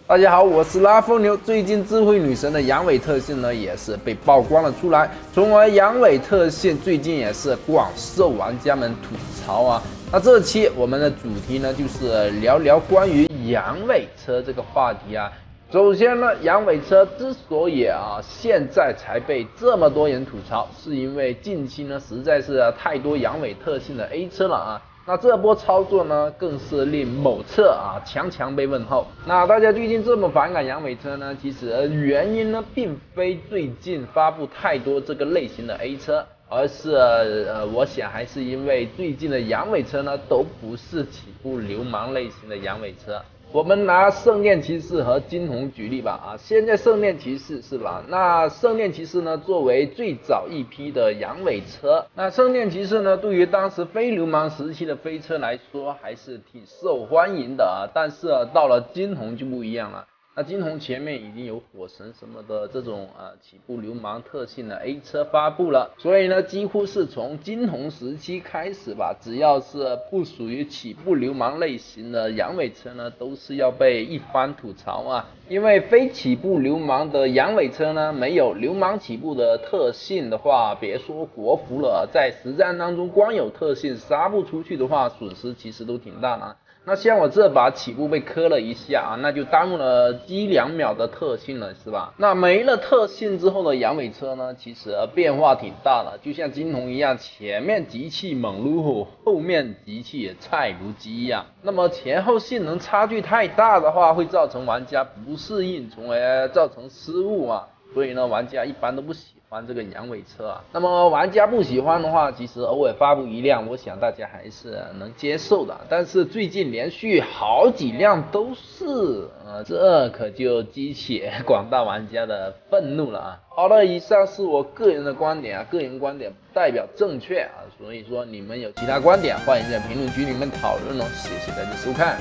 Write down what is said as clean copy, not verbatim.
大家好，我是拉风牛。最近智慧女神的阳痿特性呢，也是被曝光了出来，从而阳痿特性最近也是广受玩家们吐槽啊。那这期我们的主题呢，就是聊聊关于阳痿车这个话题啊。首先呢，阳痿车之所以现在才被这么多人吐槽，是因为近期呢实在是太多阳痿特性的 A 车了啊。那这波操作呢，更是令某侧强强被问候。那大家最近这么反感阳痿车呢，其实原因呢，并非最近发布太多这个类型的 A 车，而是我想还是因为最近的阳痿车呢，都不是起步流氓类型的阳痿车。我们拿圣殿骑士和金红举例吧现在圣殿骑士是吧？那圣殿骑士呢，作为最早一批的阳痿车，那圣殿骑士呢，对于当时非流氓时期的飞车来说，还是挺受欢迎的但是到了金红就不一样了。那金红前面已经有火神什么的这种起步流氓特性的 A 车发布了，所以呢几乎是从金红时期开始吧，只要是不属于起步流氓类型的阳痿车呢，都是要被一番吐槽因为非起步流氓的阳痿车呢，没有流氓起步的特性的话，别说国服了，在实战当中光有特性杀不出去的话，损失其实都挺大的那像我这把起步被磕了一下那就耽误了1-2秒的特性了是吧？那没了特性之后的阳痿车呢，其实变化挺大的，就像金红一样，前面极气猛如虎，后面极气也菜如鸡一样。那么前后性能差距太大的话，会造成玩家不适应，从而造成失误所以呢，玩家一般都不喜欢这个阳痿车那么玩家不喜欢的话，其实偶尔发布一辆，我想大家还是能接受的。但是最近连续好几辆都是，这可就激起广大玩家的愤怒了好了，以上是我个人的观点个人观点不代表正确所以说你们有其他观点，欢迎在评论区里面讨论谢谢大家收看。